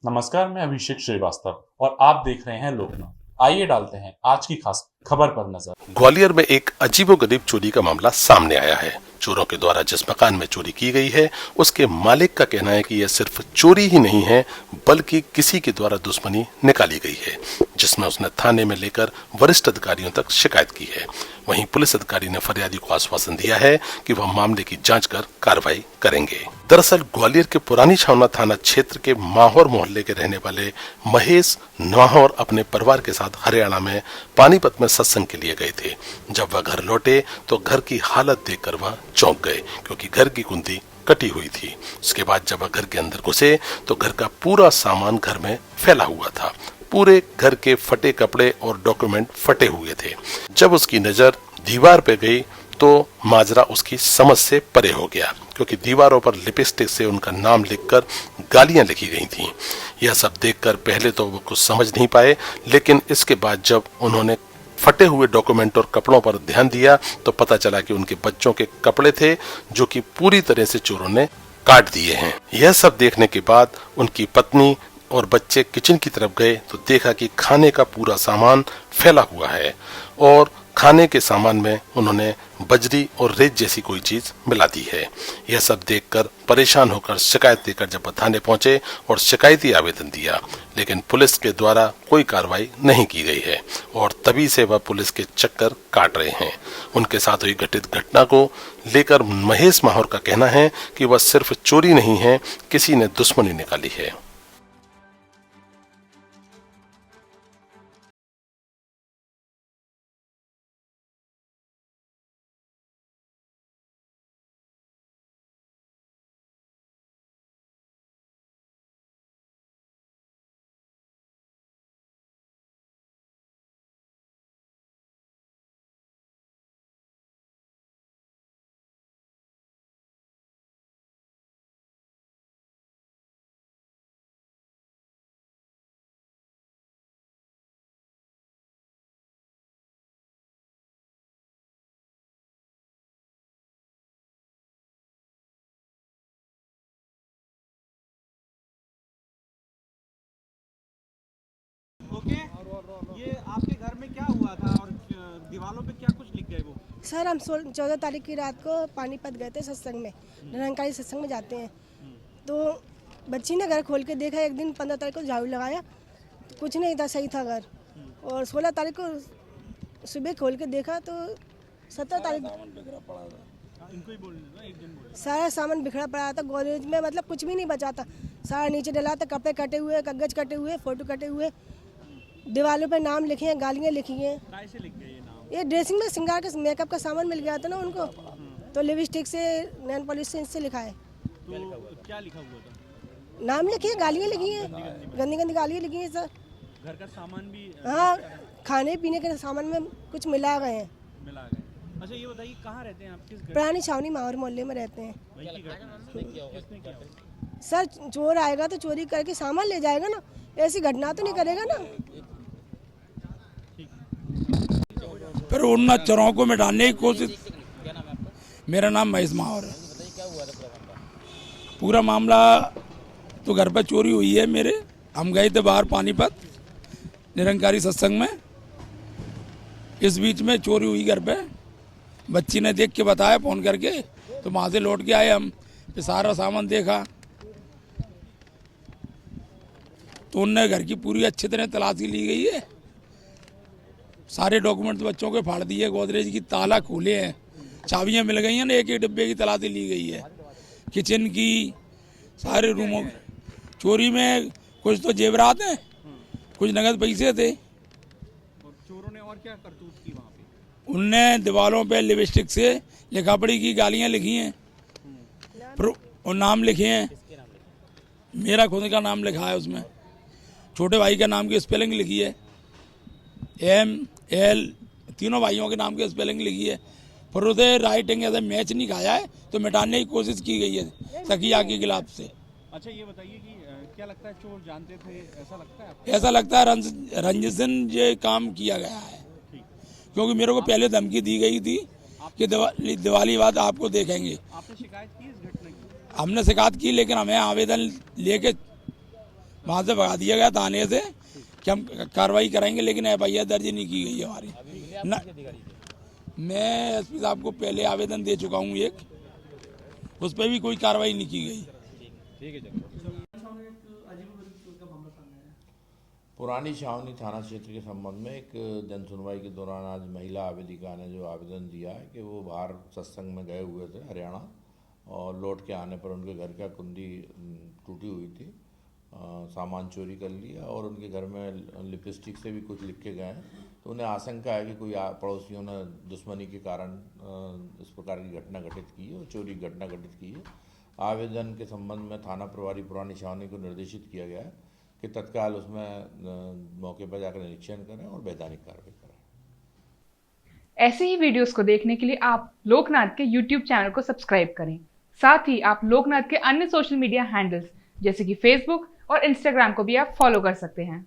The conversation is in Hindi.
नमस्कार, मैं अभिषेक श्रीवास्तव और आप देख रहे हैं लोकनाथ। आइए डालते हैं आज की खास खबर पर नजर। ग्वालियर में एक अजीबोगरीब चोरी का मामला सामने आया है। चोरों के द्वारा जिस मकान में चोरी की गई है, उसके मालिक का कहना है कि यह सिर्फ चोरी ही नहीं है, बल्कि किसी के द्वारा दुश्मनी निकाली गई है, जिसमें उसने थाने में लेकर वरिष्ठ अधिकारियों तक शिकायत की है। वहीं पुलिस अधिकारी ने फरियादी को आश्वासन दिया है कि वह मामले की जांच कर कार्रवाई करेंगे। दरअसल ग्वालियर के पुरानी छावना थाना क्षेत्र के माहौर मोहल्ले के रहने वाले महेश नाहौर अपने परिवार के साथ हरियाणा में पानीपत में सत्संग के लिए गए थे। जब वह घर लौटे तो घर की हालत देखकर वह चौंक गए, क्योंकि घर की कुंडी कटी हुई थी। उसके बाद जब वह घर के अंदर घुसे तो घर का पूरा सामान घर में फैला हुआ था। पूरे घर के फटे कपड़े और डॉक्यूमेंट फटे हुए थे। जब उसकी नजर दीवार पे गई तो माजरा उसकी समझ से परे हो गया, क्योंकि दीवारों पर लिपस्टिक से उनका नाम लिखकर गालियां लिखी गई थीं। यह सब देखकर पहले तो वो कुछ समझ नहीं पाए, लेकिन इसके बाद जब उन्होंने फटे हुए डॉक्यूमेंट और कपड़ों पर ध्यान दिया तो पता चला कि उनके बच्चों के कपड़े थे, जो कि पूरी तरह से चोरों ने काट दिए हैं। यह सब देखने के बाद उनकी पत्नी और बच्चे किचन की तरफ गए तो देखा कि खाने का पूरा सामान फैला हुआ है और खाने के सामान में उन्होंने बजरी और रेत जैसी कोई चीज मिला दी है। यह सब देखकर परेशान होकर शिकायत देकर जब थाने पहुंचे और शिकायती आवेदन दिया, लेकिन पुलिस के द्वारा कोई कार्रवाई नहीं की गई है और तभी से वह पुलिस के चक्कर काट रहे हैं। उनके साथ हुई घटित घटना को लेकर महेश माहौर का कहना है कि वह सिर्फ चोरी नहीं है, किसी ने दुश्मनी निकाली है। ओके, ये आपके घर में क्या हुआ था और दीवारों पे क्या कुछ लिख गए वो? सर, हम 14 तारीख की रात को पानीपत गए थे सत्संग में। निरंकारी सत्संग में जाते हैं तो बच्ची ने घर खोल के देखा। एक दिन 15 तारीख को झाड़ू लगाया, कुछ नहीं था, सही था घर। और 16 तारीख को सुबह खोल के देखा तो 17 तारीख इनको ही बोलना, एक दिन बोल। सारा सामान बिखरा पड़ा था गोदरेज में, मतलब कुछ भी नहीं बचा था। सारा नीचे डला था, कपड़े कटे हुए, कागज कटे हुए, फोटो कटे हुए, दीवारों पे नाम लिखे हैं, गालियाँ लिखी हैं। कैसे लिख गए ये नाम? ये ड्रेसिंग में श्रृंगार का मेकअप का सामान मिल गया था ना उनको, तो लिपस्टिक से, नेल पॉलिश से इससे लिखा है। तो क्या लिखा हुआ था? नाम लिखी है, गालियाँ लिखी हैं, गंदी गंदी गालियाँ लिखी हैं सर। घर का सामान भी हाँ, खाने पीने के सामान में कुछ मिला गए हैं। मिला गए। अच्छा, ये बताइए कहाँ रहते हैं आप? किस घर? पुरानी छावनी माहौर मोहल्ले में रहते हैं। वहीं की घटना? किसने किया होगा? सर, चोर आएगा तो चोरी करके सामान ले जाएगा ना, ऐसी घटना तो नहीं करेगा ना। फिर उन चोरों को मिटाने की कोशिश। मेरा नाम महेश माहौर है। पूरा मामला तो घर पर चोरी हुई है मेरे। हम गए थे बाहर पानीपत निरंकारी सत्संग में, इस बीच में चोरी हुई घर पे। बच्ची ने देख के बताया फोन करके, तो वहाँ से लौट के आए हम, फिर सारा सामान देखा तो उनने घर की पूरी अच्छी तरह तलाशी ली गई है। सारे डॉक्यूमेंट्स बच्चों के फाड़ दिए, गोदरेज की ताला खोले हैं, चाबियां मिल गई हैं ना, एक एक डिब्बे की तलाशी ली गई है, किचन की, सारे रूमों। चोरी में कुछ तो जेवरात हैं, कुछ नगद पैसे थे। और चोरों ने और क्या करतूत की वहाँ पे? उनने दीवारों पे लिपस्टिक से लिखा पढ़ी की गालियाँ लिखी हैं और नाम लिखे हैं। मेरा खुद का नाम लिखा है उसमें, छोटे भाई का नाम की स्पेलिंग लिखी है, ML, तीनों भाइयों के नाम की स्पेलिंग लिखी है। फिर उसे राइटिंग ऐसे मैच नहीं खाया है तो मिटाने की कोशिश की गई है तकिया के खिलाफ से। अच्छा, ये बताइए कि क्या लगता है चोर जानते थे, ऐसा लगता है आपको? ऐसा लगता है रंजिशन ये काम किया गया है, क्योंकि मेरे को पहले धमकी दी गई थी कि दिवाली बाद आपको देखेंगे। आपने शिकायत की इस घटना की? हमने शिकायत की, लेकिन हमें आवेदन लेके वहाँ से भगा दिया गया थाने से कि हम कार्रवाई करेंगे, लेकिन FIR दर्ज नहीं की गई है हमारी। न, मैं SP साहब को पहले आवेदन दे चुका हूँ एक, उस पर भी कोई कार्रवाई नहीं की गई। पुरानी छावनी थाना क्षेत्र के संबंध में एक जन सुनवाई के दौरान आज महिला आवेदिका ने जो आवेदन दिया है कि वो बाहर सत्संग में गए हुए थे हरियाणा, और लौट के आने पर उनके घर का कुंडी टूटी हुई थी, सामान चोरी कर लिया और उनके घर में लिपस्टिक से भी कुछ लिख के गए हैं। तो उन्हें आशंका है कि कोई पड़ोसियों ने दुश्मनी के कारण इस प्रकार की घटना घटित की है और चोरी की घटना घटित की है। आवेदन के संबंध में थाना प्रभारी पुरानी छावनी को निर्देशित किया गया है कि तत्काल उसमें मौके पर जाकर निरीक्षण करें और वैधानिक कार्रवाई करें। ऐसे ही वीडियोस को देखने के लिए आप लोकनाथ के YouTube चैनल को सब्सक्राइब करें। साथ ही आप लोकनाथ के अन्य सोशल मीडिया हैंडल्स जैसे कि Facebook और Instagram को भी आप फॉलो कर सकते हैं।